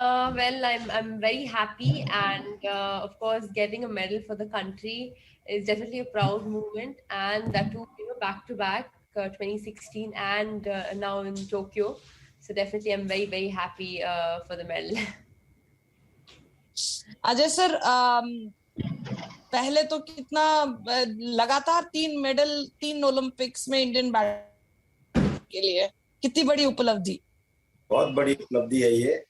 Well, I'm very happy, and of course, getting a medal for the country is definitely a proud moment, and that too, back to back, 2016 and now in Tokyo. So definitely, I'm very very happy for the medal. Ajay sir, पहले तो कितना लगातार 3 medal 3 Olympics में Indian badminton के लिए कितनी बड़ी उपलब्धि। बहुत बड़ी उपलब्धि है ये।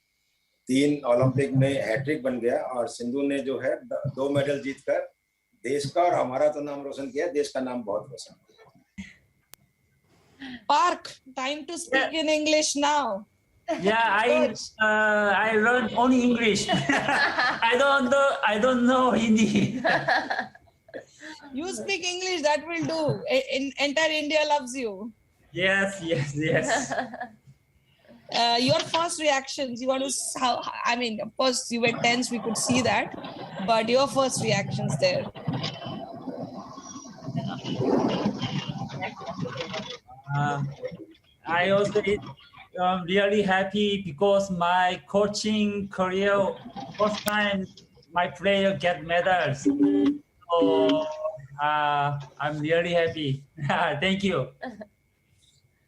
3 ओलंपिक में हैट्रिक बन गया और सिंधु ने जो है 2 मेडल जीतकर देश का और हमारा तो नाम रोशन किया, देश का नाम बहुत रोशन किया। Park, time to speak in English now. Yeah, I learned only English. I don't know Hindi. You speak English, that will do. Entire India loves you. Yes. Your first reactions, you want to, I mean, of course you were tense, we could see that, but your first reactions there. I also really happy because my coaching career, first time my player get medals. So I'm really happy. Thank you.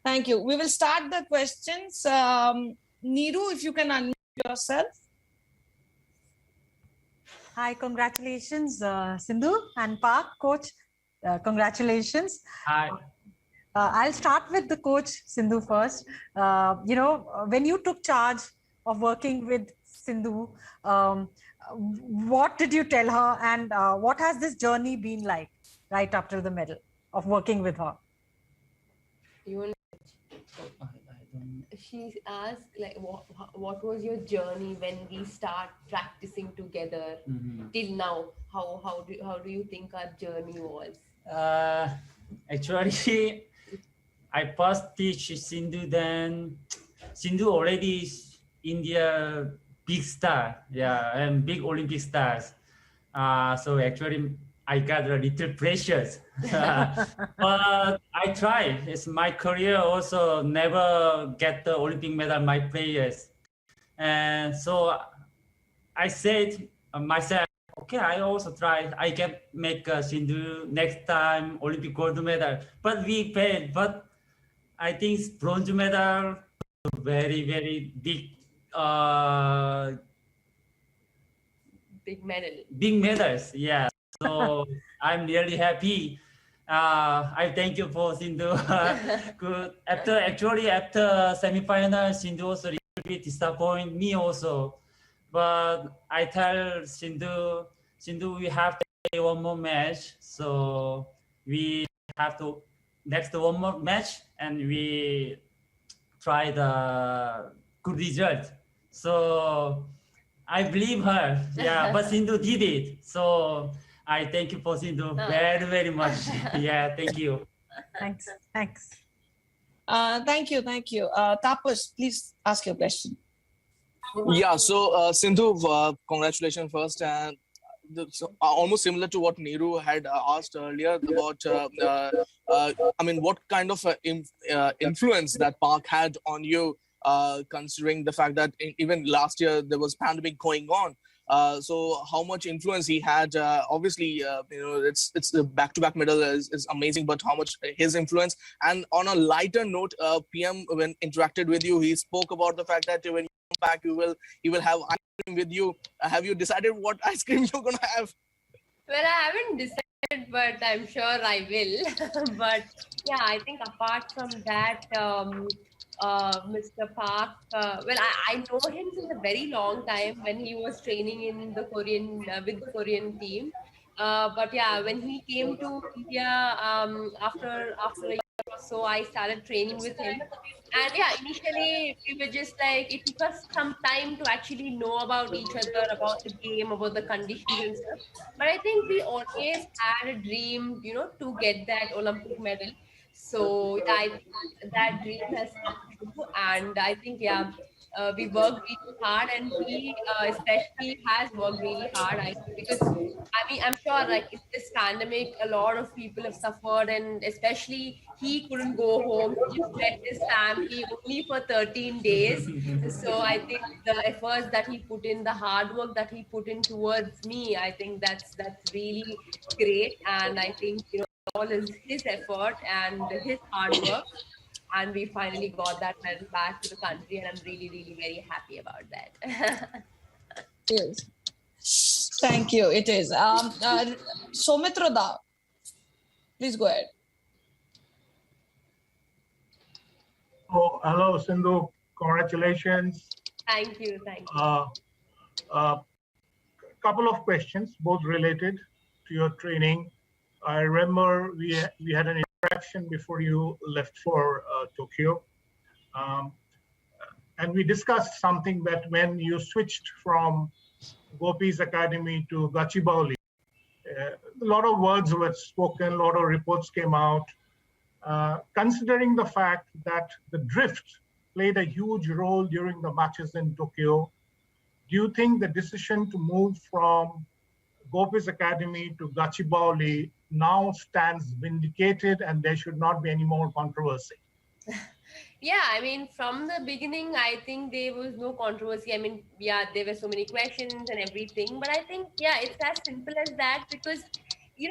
Thank you. We will start the questions. Neeru, if you can unmute yourself. Hi, congratulations, Sindhu and Park, coach. Congratulations. Hi. I'll start with the coach, Sindhu, first. When you took charge of working with Sindhu, what did you tell her, and what has this journey been like right after the medal of working with her? She asked, like, what was your journey when we start practicing together till now? How do you think our journey was? Actually, I first teach Sindhu, then Sindhu already is India big star, and big Olympic stars. So actually, I got a little precious, but I try. It's my career also never get the Olympic medal, my players. And so I said myself, okay, I also try. I can make Sindhu next time Olympic gold medal, but we failed. But I think bronze medal, very, very big, big medal. Big medals, yeah. So I'm really happy. I thank you for Sindhu. Good. After semi-final, Sindhu also a little bit disappoint me also. But I tell Sindhu, we have to play one more match. So we have to next one more match, and we try the good result. So I believe her, but Sindhu did it. So I thank you for Sindhu very, very much. Yeah, thank you. Thanks. Thank you. Tapas, please ask your question. Yeah, so Sindhu, congratulations first. And almost similar to what Neeru had asked earlier about, what kind of influence that Park had on you, considering the fact that even last year there was pandemic going on. So how much influence he had, obviously, it's the back-to-back medal is amazing, but how much his influence. And on a lighter note, PM, when interacted with you, he spoke about the fact that when you come back, you will have ice cream with you. Have you decided what ice cream you're going to have? Well, I haven't decided, but I'm sure I will. But yeah, I think apart from that, Mr. Park, I know him since a very long time when he was training in the Korean with the Korean team. But yeah, when he came to India after a year or so, I started training with him. And yeah, initially we were just like, it took us some time to actually know about each other, about the game, about the conditions and stuff. But I think we always had a dream, to get that Olympic medal. So yeah, I think that dream has come true. And I think, we worked really hard, and he especially has worked really hard. I think because I mean I'm sure like in this pandemic, a lot of people have suffered, and especially he couldn't go home. He just left his family only for 13 days. So I think the efforts that he put in, the hard work that he put in towards me, I think that's really great. And I think all is his effort and his hard work, and we finally got that medal back to the country, and I'm really, really very happy about that. Yes. Thank you. It is. Soumitra Da, please go ahead. Oh, hello, Sindhu. Congratulations. Thank you. Couple of questions, both related to your training. I remember we had an interaction before you left for Tokyo. And we discussed something that when you switched from Gopi's Academy to Gachibowli, a lot of words were spoken, a lot of reports came out. Considering the fact that the drift played a huge role during the matches in Tokyo, do you think the decision to move from Gopi's Academy to Gachibowli now stands vindicated and there should not be any more controversy? Yeah, I mean, from the beginning, I think there was no controversy. I mean, yeah, there were so many questions and everything, but I think, yeah, it's as simple as that because,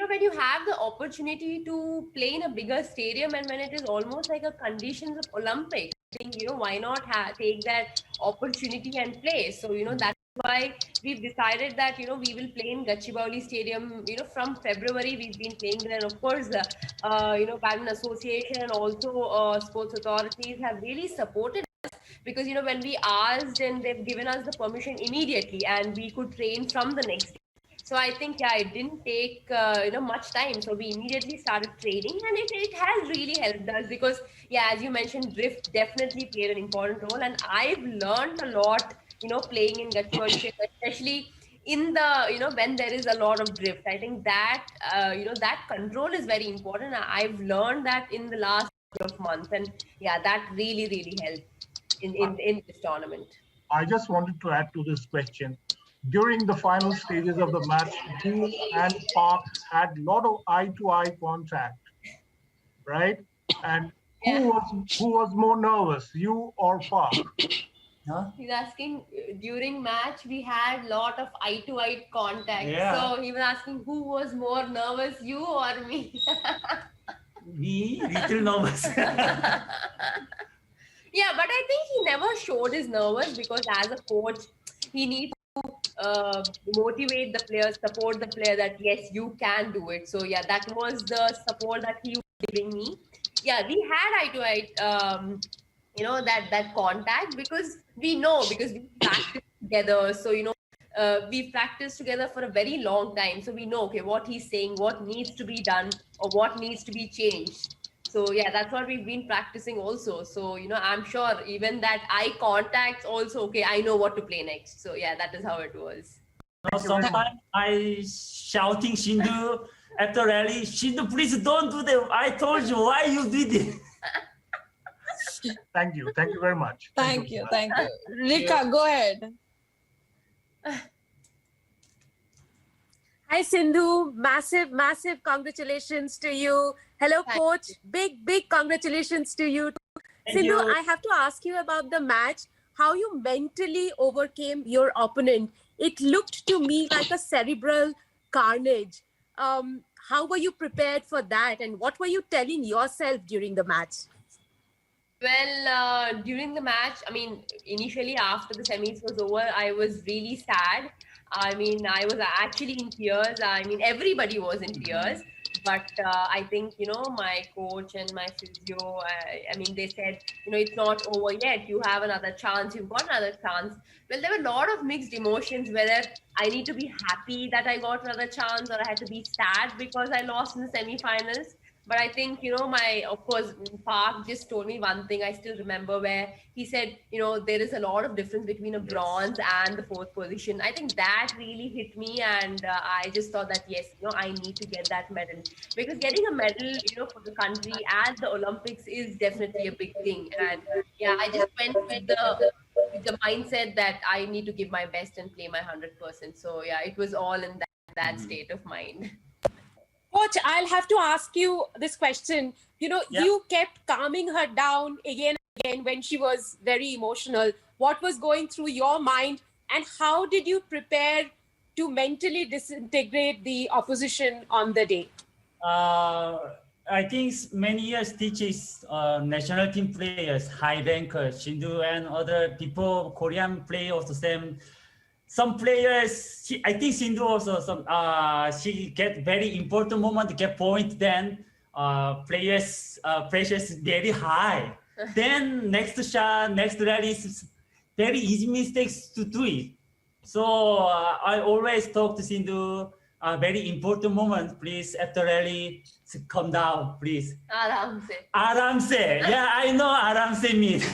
when you have the opportunity to play in a bigger stadium and when it is almost like a conditions of Olympics, I think, why not take that opportunity and play? So, that's why we've decided that, we will play in Gachibowli Stadium, from February we've been playing there. And of course, Badminton Association and also sports authorities have really supported us because, when we asked and they've given us the permission immediately and we could train from the next day. So I think, yeah, it didn't take, much time. So we immediately started training and it has really helped us because, yeah, as you mentioned, drift definitely played an important role. And I've learned a lot, playing in Gachibowli, especially in the, when there is a lot of drift. I think that, that control is very important. I've learned that in the last couple of months. And yeah, that really, really helped in this tournament. I just wanted to add to this question. During the final stages of the match, you and Park had a lot of eye-to-eye contact, right? And who was more nervous, you or Park? Huh? He's asking during match we had a lot of eye-to-eye contact. Yeah. So he was asking who was more nervous, you or me? Me, little nervous. Yeah, but I think he never showed his nervous because as a coach, he needs to motivate the players, support the player that yes, you can do it. So yeah, that was the support that he was giving me. Yeah, we had eye-to-eye, that contact because we practice together. So, we practiced together for a very long time. So we know, okay, what he's saying, what needs to be done or what needs to be changed. So yeah, that's what we've been practicing also. So, I'm sure even that eye contacts also, okay, I know what to play next. So yeah, that is how it was. Sometimes I shouting Sindhu after rally, Sindhu, please don't do that. I told you why you did it. Thank you very much. Thank you. Rika, go ahead. Hi Sindhu, massive congratulations to you. Hello coach, big congratulations to you. Sindhu, I have to ask you about the match, how you mentally overcame your opponent. It looked to me like a cerebral carnage. How were you prepared for that and what were you telling yourself during the match? Well, during the match, I mean, initially after the semis was over, I was really sad. I mean, I was actually in tears. I mean, everybody was in tears. But I think, my coach and my physio, I mean, they said, it's not over yet. You have another chance. You've got another chance. Well, there were a lot of mixed emotions, whether I need to be happy that I got another chance or I had to be sad because I lost in the semifinals. But I think, of course, Park just told me one thing I still remember where he said, there is a lot of difference between a bronze and the fourth position. I think that really hit me. And I just thought that, yes, I need to get that medal. Because getting a medal, for the country at the Olympics is definitely a big thing. And yeah, I just went with the with the mindset that I need to give my best and play my 100%. So yeah, it was all in that state of mind. Coach, I'll have to ask you this question. You kept calming her down again and again when she was very emotional. What was going through your mind, and how did you prepare to mentally disintegrate the opposition on the day? I think many years teaches national team players, high rankers, Sindhu and other people, Korean players also same. Some players, I think Sindhu also, she get very important moment to get point, then players pressures very high. Then next shot, next rally is very easy mistakes to do it. So I always talk to Sindhu, very important moment, please, after rally, calm down, please. Aram se. Aram se. Yeah, I know Aram se means.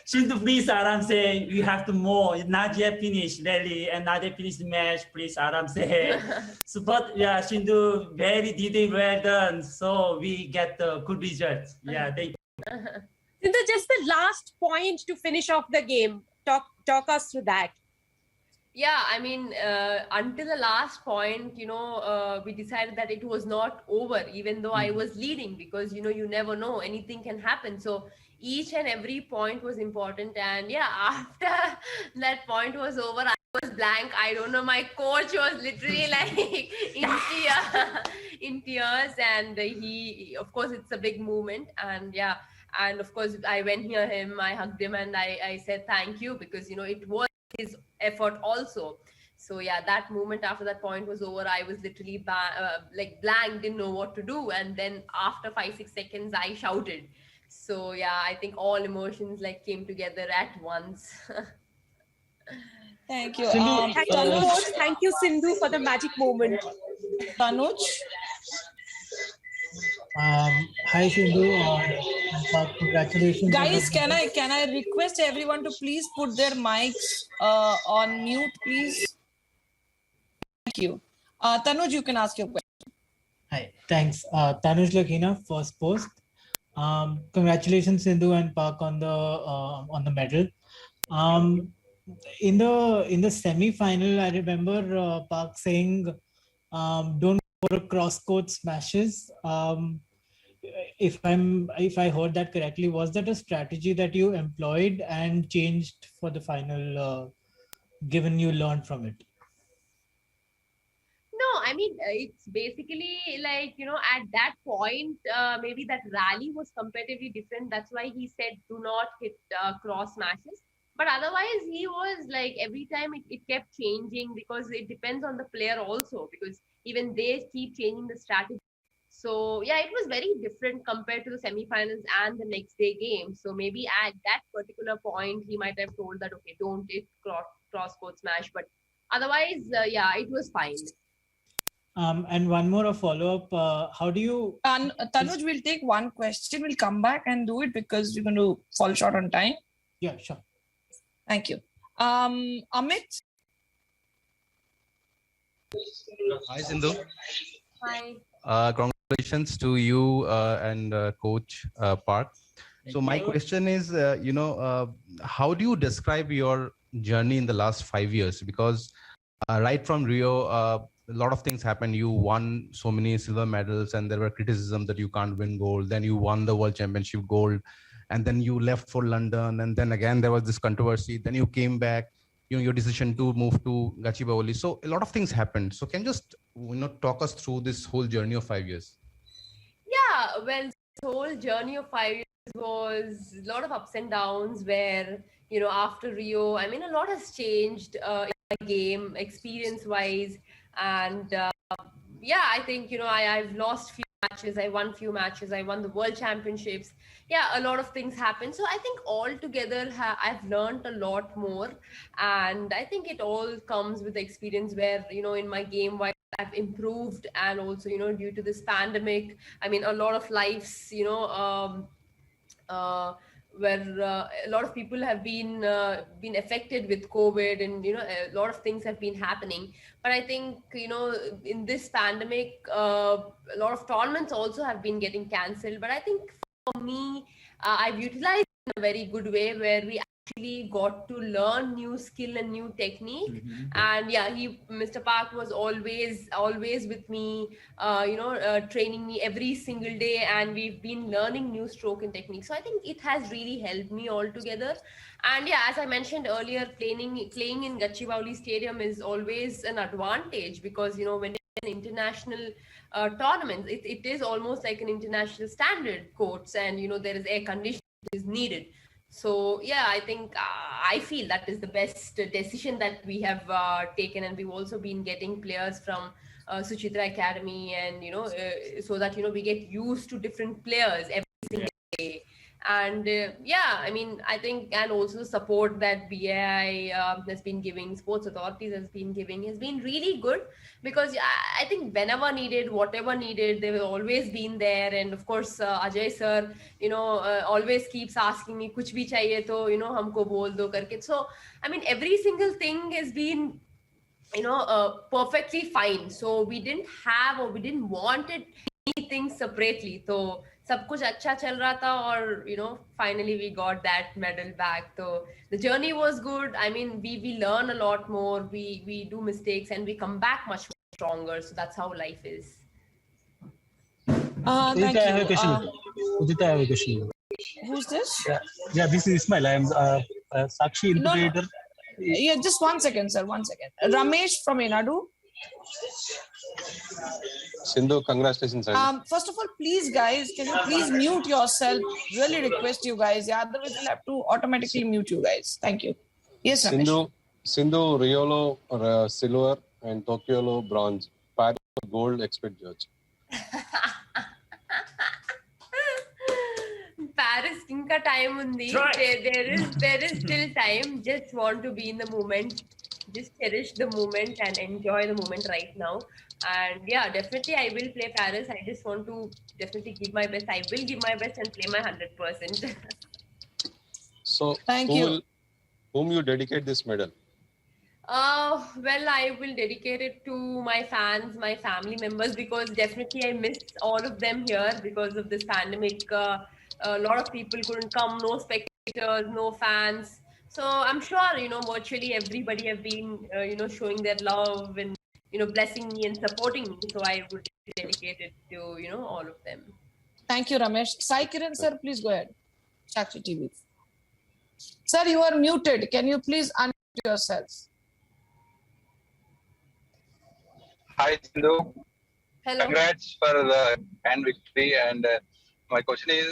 Sindhu, please, Aram se, you have to more. Not yet finished rally and not yet finished match, please, Aram se. So, but yeah, Sindhu, very detailed, well done. So we get the good results. Yeah, thank you. Sindhu, just the last point to finish off the game. Talk us through that. Yeah, I mean, until the last point, we decided that it was not over, even though I was leading, because, you never know, anything can happen. So each and every point was important. And yeah, after that point was over, I was blank. I don't know, my coach was literally like in tears. And he, of course, it's a big moment. And yeah, and of course, I went near him, I hugged him, and I said thank you, because, it was his effort also. So yeah, that moment after that point was over, I was literally blank, didn't know what to do. And then after 5-6 seconds, I shouted. So yeah, I think all emotions came together at once. Thank you. Thank you, Sindhu, for the magic moment. Tanuj? Hi Sindhu, congratulations. Guys, can I request everyone to please put their mics on mute, please? Thank you. Tanuj, you can ask your question. Hi, thanks. Tanuj Lakhina, first post. Congratulations Sindhu and Park on the medal. In the semi-final, I remember Park saying, "Don't for cross-court smashes." If I heard that correctly, was that a strategy that you employed and changed for the final, given you learned from it? No, I mean, it's basically at that point, maybe that rally was comparatively different. That's why he said, do not hit cross smashes. But otherwise, he was every time it kept changing, because it depends on the player also, because even they keep changing the strategy. So yeah, it was very different compared to the semifinals and the next day game. So maybe at that particular point, he might have told that, okay, don't hit cross-court smash. But otherwise, yeah, it was fine. And one more follow-up. How do you... Tanuj, we'll take one question. We'll come back and do it because we're going to fall short on time. Yeah, sure. Thank you. Amit? Hi, Sindhu. Hi. Congratulations to you and Coach Park. So my question is, how do you describe your journey in the last 5 years? Because right from Rio, a lot of things happened. You won so many silver medals, and there were criticism that you can't win gold. Then you won the World Championship gold, and then you left for London, and then again there was this controversy. Then you came back. Your decision to move to Gachibowli. So a lot of things happened. So can you just talk us through this whole journey of 5 years? Yeah, well, this whole journey of 5 years was a lot of ups and downs where, after Rio, I mean, a lot has changed in the game, experience-wise. And yeah, I think, I've lost few matches, I won few matches, I won the World Championships. Yeah, a lot of things happened. So I think all together, I've learned a lot more. And I think it all comes with the experience where, in my game, why I've improved. And also, due to this pandemic, I mean, a lot of lives, where a lot of people have been affected with COVID, and a lot of things have been happening. But I think in this pandemic, a lot of tournaments also have been getting cancelled. But I think for me, I've utilized it in a very good way, where we actually got to learn new skill and new technique. And yeah, Mr. Park was always with me, training me every single day, and we've been learning new stroke and technique. So I think it has really helped me altogether. And yeah, as I mentioned earlier, playing in Gachibowli Stadium is always an advantage, because when an international tournament, it is almost like an international standard courts, and there is air conditioning is needed. So yeah, I think I feel that is the best decision that we have taken, and we've also been getting players from Suchitra Academy, and so that we get used to different players every single day. And yeah, I mean, I think, and also the support that BAI has been giving, sports authorities has been giving, has been really good, because I think whenever needed, whatever needed, they've always been there. And of course, Ajay sir, always keeps asking me, kuch bhi chahiye to, humko bol do karke. So, I mean, every single thing has been, perfectly fine. So we didn't have, or we didn't want it anything separately. So सब कुछ अच्छा चल रहा था, और finally we got that medal back. So the journey was good. I mean, we learn a lot more, we do mistakes, and we come back much stronger. So that's how life is. Thank you. I have a question. Udita, I have a question. Who's this? Yeah, this is Ismail. I am Sakshi interpreter. Yeah, just 1 second, sir. 1 second. Ramesh from Enadu. Sindhu, congratulations. First of all, please, guys, can you please mute yourself? Really request you guys. Yeah, otherwise we'll have to automatically mute you guys. Thank you. Yes, Ramesh. Sindhu, Riolo silver, and Tokyo bronze. Paris gold expert judge. Paris inka time undi. There is still time. Just want to be in the moment. Just cherish the moment and enjoy the moment right now. And yeah, definitely I will play Paris. I just want to definitely give my best. I will give my best and play my 100%. So thank you. Whom you dedicate this medal? Well, I will dedicate it to my fans, my family members, because definitely I missed all of them here because of this pandemic. A lot of people couldn't come, no spectators, no fans. So I'm sure, virtually everybody have been, showing their love and, blessing me and supporting me. So I would dedicate it to, all of them. Thank you, Ramesh. Sai Kiran, sir, please go ahead. Sakshi TV. Sir, you are muted. Can you please unmute yourself? Hi, Sindhu. Hello. Congrats for the grand victory. And my question is,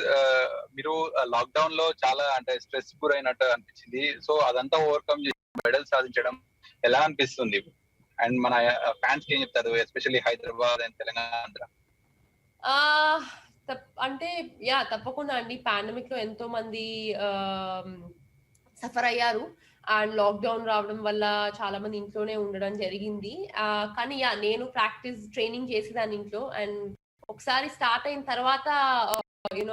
మీరు lockdown లో చాలా అంటే stress గురైనట్టు అనిపించింది. So అదంతా overcome చేసి medal సాధించడం ఎలా అనిపిస్తుంది? అండ్ మన ఫ్యాన్స్ కి ఏం చెప్తారు, ఎస్పెషల్లీ హైదరాబాద్ అండ్ తెలంగాణ? అంటే యా, తప్పకుండా అండి. పాండమిక్ లో ఎంతో మంది సఫర్ అయ్యారు, అండ్ లాక్డౌన్ రావడం వల్ల చాలా మంది ఇంట్లోనే ఉండడం జరిగింది. కానీ యా, నేను ట్రైనింగ్ చేసేదాన్ని ఇంట్లో. అండ్ ఒకసారి స్టార్ట్ అయిన తర్వాత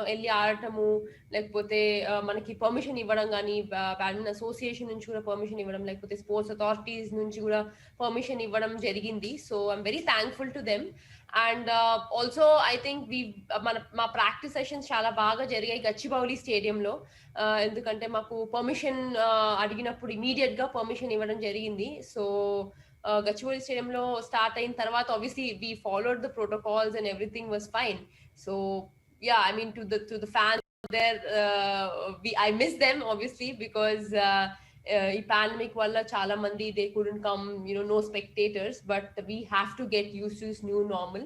వెళ్ళి ఆడటము, లేకపోతే మనకి పర్మిషన్ ఇవ్వడం కానీ, బ్యాడ్మింటన్ అసోసియేషన్ నుంచి కూడా పర్మిషన్ ఇవ్వడం, లేకపోతే స్పోర్ట్స్ అథారిటీస్ నుంచి కూడా పర్మిషన్ ఇవ్వడం జరిగింది. So I'm very thankful to them. And also I think మా ప్రాక్టీస్ సెషన్స్ చాలా బాగా జరిగాయి గచ్చిబౌలి స్టేడియంలో. ఎందుకంటే మాకు పర్మిషన్ అడిగినప్పుడు ఇమీడియట్ గా పర్మిషన్ ఇవ్వడం జరిగింది. సో గచ్చిబౌలి స్టేడియంలో స్టార్ట్ అయిన తర్వాత obviously we followed the protocols and everything was fine. So yeah, I mean, to the fans there, I miss them obviously, because ఈ pandemic వల్ల చాలా మంది they couldn't come, no spectators, but we have to get used to this new normal.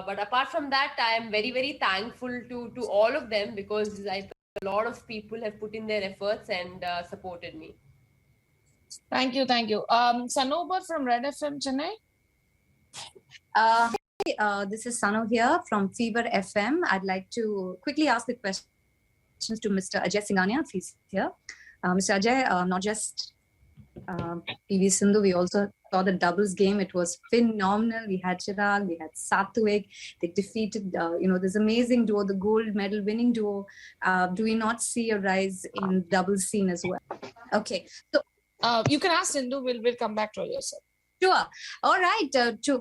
But apart from that, I am very, very thankful to all of them, because a lot of people have put in their efforts and supported me. Thank you. Sanobar from Red FM Chennai. This is Sanu here from Fever FM. I'd like to quickly ask the questions to Mr. Ajay Singhania, if he's here. Mr. Ajay, not just PV Sindhu, we also saw the doubles game. It was phenomenal. We had Chirag, we had Satvik. They defeated, this amazing duo, the gold medal winning duo. Do we not see a rise in doubles scene as well? Okay, so you can ask Sindhu. We'll come back to you, sir. Sure. All right.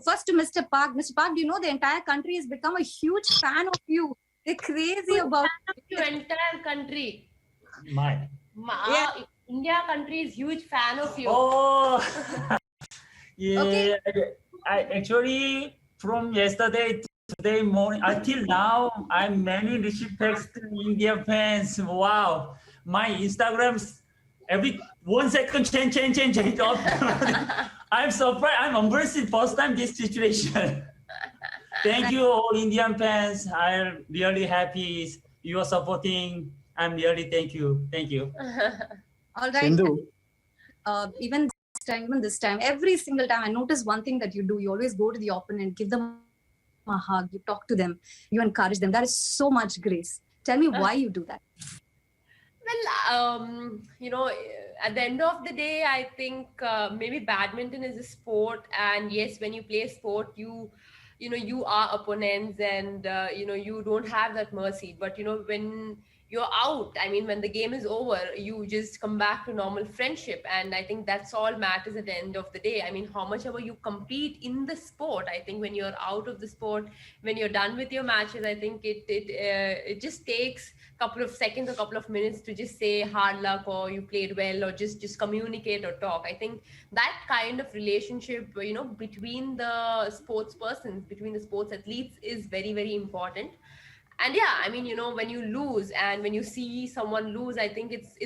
First to Mr. Park. Mr. Park, do you know the entire country has become a huge fan of you? They're crazy about the entire country. India country is huge fan of you. Oh, yeah. Okay. I actually from yesterday to today morning until now, I'm many respects to India fans. Wow, my Instagrams every 1 second change up. I'm surprised. I'm embarrassed first time this situation. Thank you all Indian fans. I'm really happy you are supporting. I'm really thank you. All right. Even this time, every single time, I notice one thing that you do. You always go to the opponent, give them a hug, you talk to them, you encourage them. That is so much grace. Tell me why you do that. Well, at the end of the day, I think maybe badminton is a sport, and yes, when you play sport, you are opponents, and you don't have that mercy. But when you're out, I mean, when the game is over, you just come back to normal friendship, and I think that's all matters at the end of the day. I mean, how much ever you compete in the sport, I think when you're out of the sport, when you're done with your matches, I think it just takes couple of seconds or couple of minutes to just say hard luck or you played well or just communicate or talk. I think that kind of relationship between the sports persons, between the sports athletes is very, very important. And yeah, I mean, when you lose and when you see someone lose, I think it's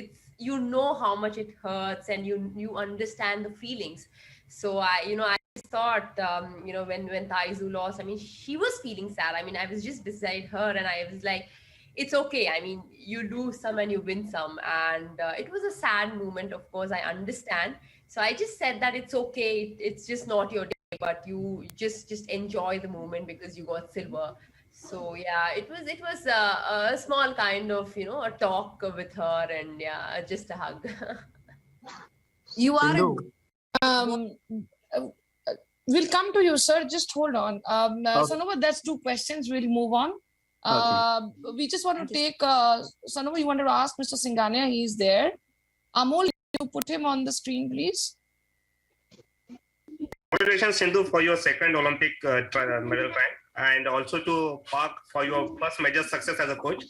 how much it hurts, and you understand the feelings. So I thought when Taizu lost, I mean, she was feeling sad. I mean, I was just beside her and I was like, it's okay. I mean, you lose some and you win some. And it was a sad moment, of course, I understand. So I just said that it's okay. It's just not your day, but you just enjoy the moment because you got silver. So yeah, it was a small kind of, a talk with her, and yeah, just a hug. You are we'll come to you, sir. Just hold on. Sanova, that's 2 questions. We'll move on. We just want to take Sanova, you wanted to ask Mr. Singhania, he's there. Amol, you put him on the screen, please. Congratulations, Sindhu, for your second Olympic medal time, and also to Park for your first major success as a coach.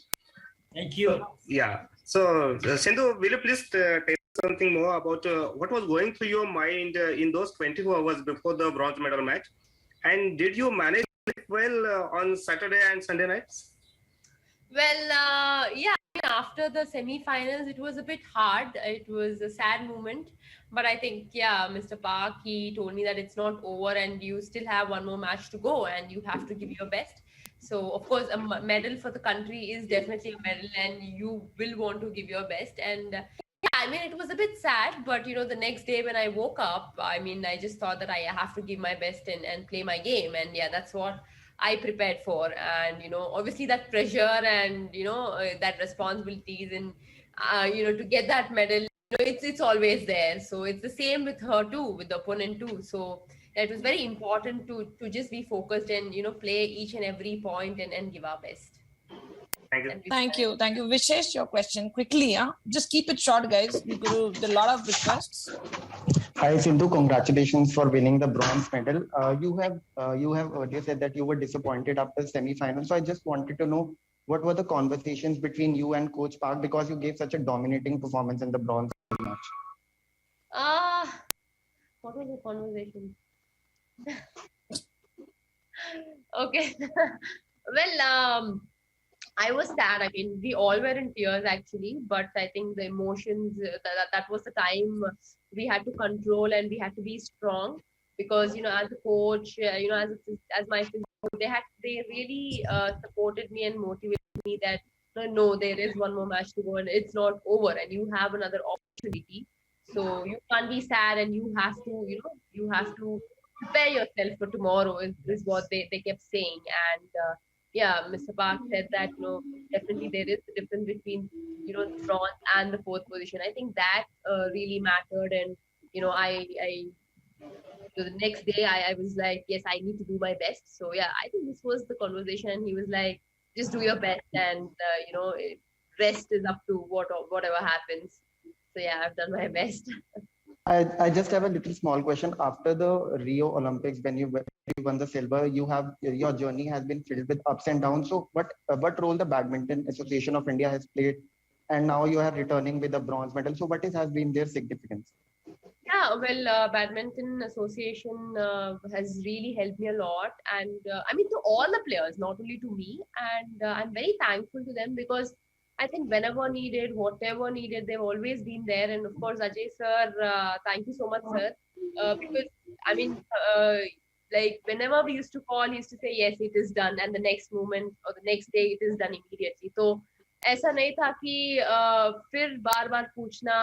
Thank you. Yeah. So, Sindhu, will you please tell something more about what was going through your mind in those 24 hours before the bronze medal match? And did you manage it well on Saturday and Sunday nights? Well, yeah, after the semi-finals, it was a bit hard. It was a sad moment. But I think, yeah, Mr. Park, he told me that it's not over and you still have one more match to go and you have to give your best. So, of course, a medal for the country is definitely a medal and you will want to give your best. And yeah, I mean, it was a bit sad, but, the next day when I woke up, I mean, I just thought that I have to give my best and play my game. And yeah, that's what I prepared for. And, obviously that pressure and, that responsibilities and, to get that medal, it's always there. So it's the same with her too, with the opponent too. So it was very important to just be focused and, play each and every point and give our best. Thank you. Vishesh, your question quickly. Just keep it short, guys. There are a lot of requests. Hi, Sindhu. Congratulations for winning the bronze medal. You have earlier said that you were disappointed after the semi-final. So I just wanted to know what were the conversations between you and Coach Park, because you gave such a dominating performance in the bronze match. What was the conversation? Okay. Well, I was sad. I mean, we all were in tears actually, but I think the emotions, that was the time we had to control and we had to be strong, because, as a coach, as my physio, they really supported me and motivated me that no, there is one more match to go and it's not over and you have another opportunity. So you can't be sad and you have to prepare yourself for tomorrow is what they kept saying. And yeah, Mr. Park said that, definitely there is a difference between, the bronze and the 4th position. I think that really mattered. And, the next day I was like, yes, I need to do my best. So yeah, I think this was the conversation. And he was like, just do your best and, rest is up to whatever happens. So yeah, I've done my best. I just have a little small question. After the Rio Olympics, when you won the silver, your journey has been filled with ups and downs. So what role the Badminton Association of India has played and now you are returning with a bronze medal. So what has been their significance? Yeah, well, Badminton Association has really helped me a lot, and I mean to all the players, not only to me. And I'm very thankful to them because I think whenever needed, whatever needed, they've always been there. And of course, Ajay sir, thank you so much, sir, because I mean, like whenever we used to call, he used to say yes, it is done, and the next moment or the next day, it is done immediately. So ऐसा नहीं था कि फिर बार बार पूछना,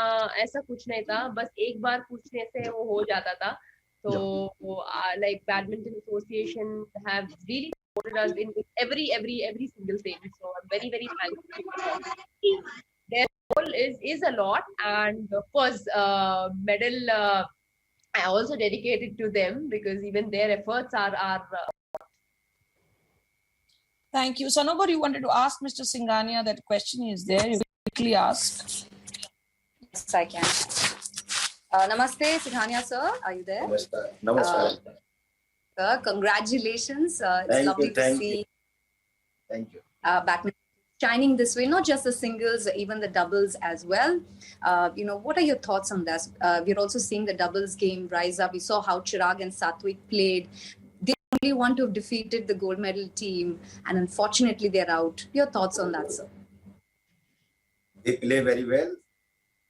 ऐसा कुछ नहीं था, बस एक बार पूछने से वो हो जाता था. So like Badminton Association have really supported us in every single thing. So I'm very thankful. Their role is a lot, and of course medal I also dedicated to them because even their efforts are Thank you. Sanobar, you wanted to ask Mr. Singhania that question is there. You quickly ask. Yes, I can. Namaste, Singhania sir. Are you there? Namaskar. Sir, congratulations. It's lovely to see. Thank you. Badminton shining this way, not just the singles, even the doubles as well. What are your thoughts on this? We're also seeing the doubles game rise up. We saw how Chirag and Satwik played. They want to have defeated the gold medal team, and unfortunately they're out. Your thoughts on that, sir? They play very well.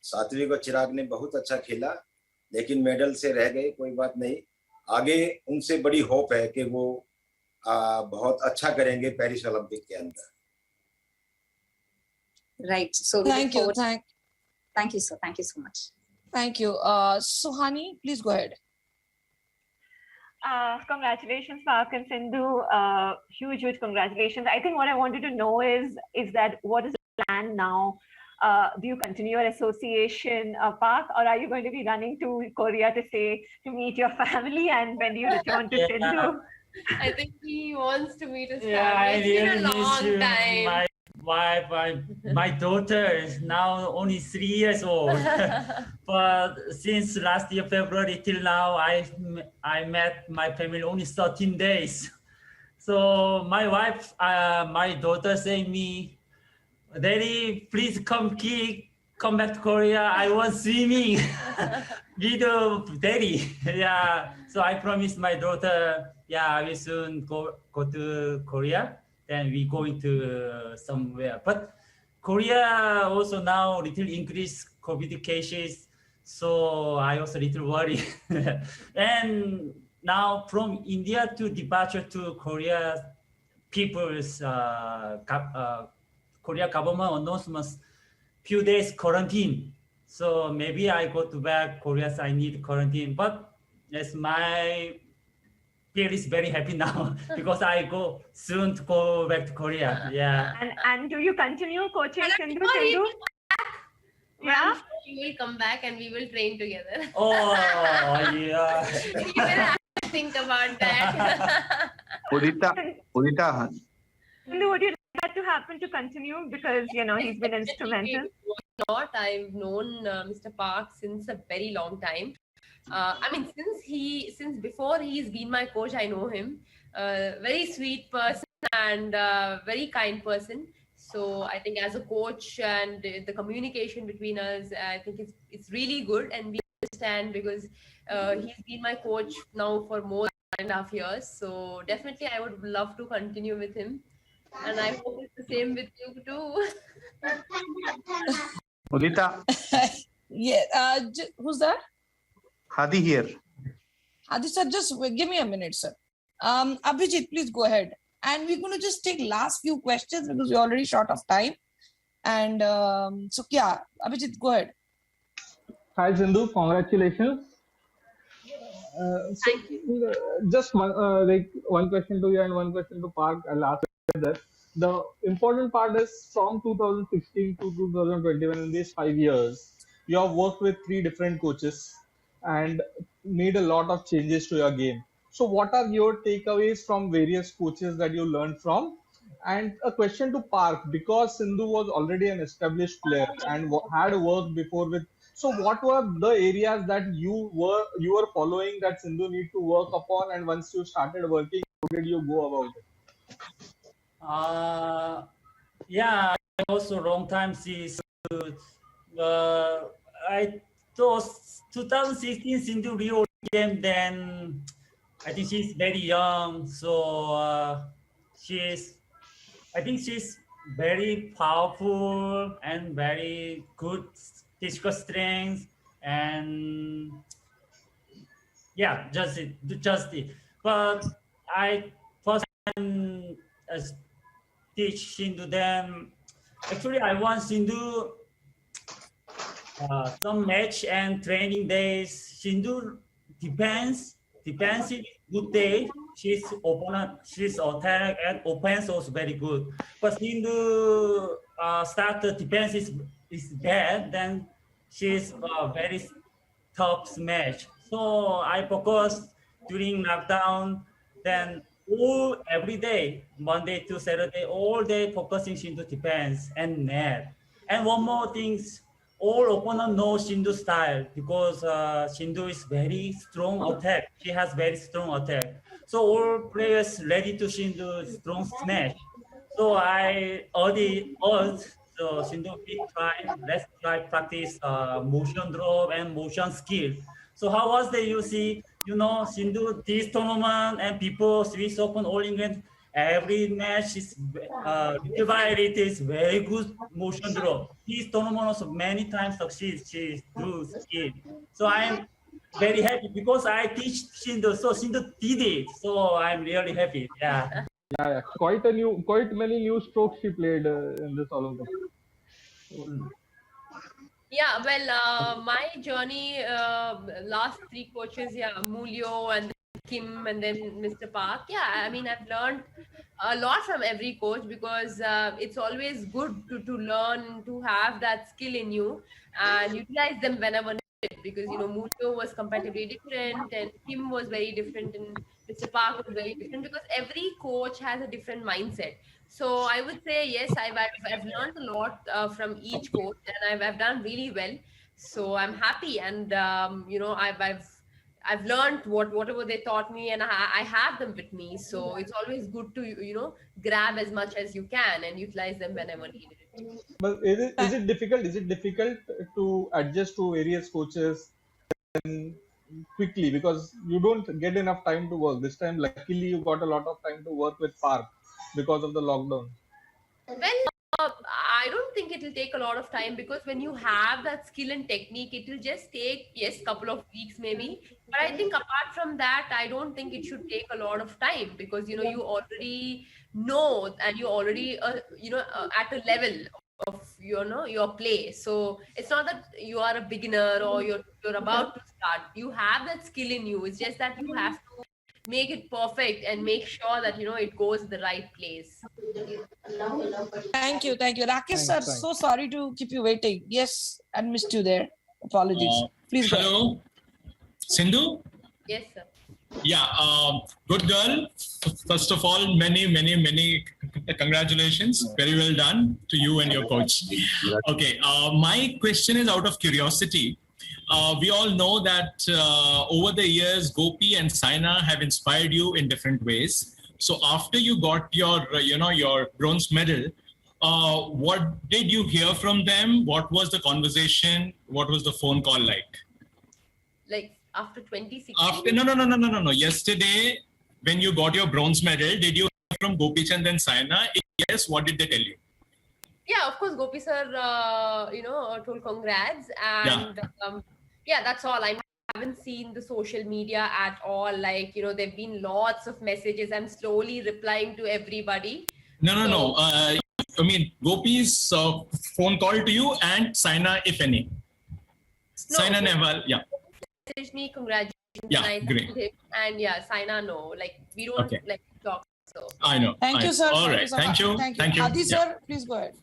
सात्विक और चिराग ने बहुत अच्छा खेला, लेकिन medal से रह गए. कोई बात नहीं, आगे उनसे बड़ी होप है कि वो बहुत अच्छा करेंगे पेरिस ओलंपिक के अंदर. Right. So thank you. Thank you, sir. Thank you so much. Thank you. Suhani, please go ahead. Congratulations, Park and Sindhu. Huge congratulations. I think what I wanted to know is that what is the plan now? Do you continue your association, Park, or are you going to be running to Korea to meet your family, and when do you return to Sindhu? I think he wants to meet his family. Yeah, it's been a long time. My wife, my daughter is now only 3 years old. But since last year February till now, I met my family only 13 days. So my wife, my daughter say me, Daddy, please come back to Korea. I want swimming with Daddy. Yeah. So I promised my daughter, yeah, I will soon go to Korea. Then we going to somewhere. But Korea also now little increased COVID cases. So I also little worried. And now from India to departure to Korea, people's Korea government announcements, few days quarantine. So maybe I go to back Korea, so I need quarantine. But as my peer is very happy now because I go soon to go back to Korea. Yeah. And do you continue coaching Sindhu? Yeah. You will come back and we will train together. Oh yeah. We will have to think about that. Udita. Sindhu, would you like that to happen to continue because he's been instrumental? Not. I've known Mr. Park since a very long time. I mean, since before he's been my coach, I know him. Very sweet person and very kind person. So I think as a coach and the communication between us, I think it's really good, and we understand because he's been my coach now for more than 1.5 years. So definitely, I would love to continue with him, and I hope it's the same with you too. Udita. Yeah. Who's that? Hadi here. Hadi sir, just give me a minute, sir. Abhijit, please go ahead. And we're going to just take last few questions because we're already short of time. And so, yeah, Abhijit, go ahead. Hi, Sindhu. Congratulations. Thank you. Just one question to you and one question to Park. I'll ask that. The important part is from 2016 to 2021, in these 5 years, you have worked with 3 different coaches and made a lot of changes to your game. So what are your takeaways from various coaches that you learned from? And a question to Park, because Sindhu was already an established player and had worked before with. So what were the areas that you were following that Sindhu need to work upon, and once you started working, how did you go about it? Yeah, I also long time see I thought 2016 Sindhu Rio game, then I think she's very young, so I think she's very powerful and very good physical strength, and yeah, just it. But I first time teach Sindhu them. Actually, I want Sindhu some match and training days. Sindhu defensive good day. She's attack and offense was very good. But Sindhu start the defense is bad, then she's very tough match. So I focus during lockdown, then every day, Monday to Saturday, all day focusing Sindhu defense and net. And one more thing, all opponent know Sindhu style because Sindhu is very strong attack. She has very strong attack. So all players ready to Sindhu strong smash. So I already urged Sindhu, let's try practice motion drop and motion skill. So how was the UC? You know, Sindhu, this tournament and people, Swiss Open, All England, every match is divided. It is very good motion drop. This tournament also many times succeeds. She do skill. So I'm very happy because I teach Sindhu. So Sindhu did it. So I'm really happy. Yeah. Yeah. Quite many new strokes she played in this Olympics. Yeah, well, my journey, last three coaches, Mulyo and Kim and then Mr. Park. Yeah, I mean, I've learned a lot from every coach because it's always good to learn, to have that skill in you and utilize them whenever needed because, you know, Mulyo was comparatively different and Kim was very different and Mr. Park was very different because every coach has a different mindset. So I would say, yes, I've learned a lot from each coach and I've done really well. So I'm happy and, you know, I've learned whatever they taught me and I have them with me. So it's always good to, you know, grab as much as you can and utilize them whenever needed. But is it difficult? Is it difficult to adjust to various coaches quickly because you don't get enough time to work? This time, luckily, you got a lot of time to work with Park because of the lockdown. Well, I don't think it will take a lot of time because when you have that skill and technique, it will just take, yes, couple of weeks maybe. But I think apart from that, I don't think it should take a lot of time because, you know, you already know and you already, you know, at a level of, you know, your play. So it's not that you are a beginner or you're about to start. You have that skill in you. It's just that you have to make it perfect and make sure that, you know, it goes in the right place. Thank you. Rakesh sir, so sorry to keep you waiting. Yes, I missed you there. Apologies. Please go. Hello, Sindhu? Yes, sir. Yeah, good girl. First of all, many congratulations. Very well done to you and your coach. Okay, my question is out of curiosity. We all know that over the years, Gopi and Saina have inspired you in different ways. So after you got your, your bronze medal, what did you hear from them? What was the conversation? What was the phone call like? Like after 2016? No. Yesterday, when you got your bronze medal, did you hear from Gopi Chand and Saina? If yes, what did they tell you? Yeah, of course, Gopi sir, told congrats. And yeah, that's all. I haven't seen the social media at all. Like, you know, there've been lots of messages. I'm slowly replying to everybody. No. I mean, Gopi's phone call to you and Saina, if any. No, Saina Nehwal, yeah. Message me, congratulations. Yeah, great. And yeah, Saina, no. Like, we don't like talk. So. I know. Thank you, sir. All right. Thank you. Adi, sir, please go ahead.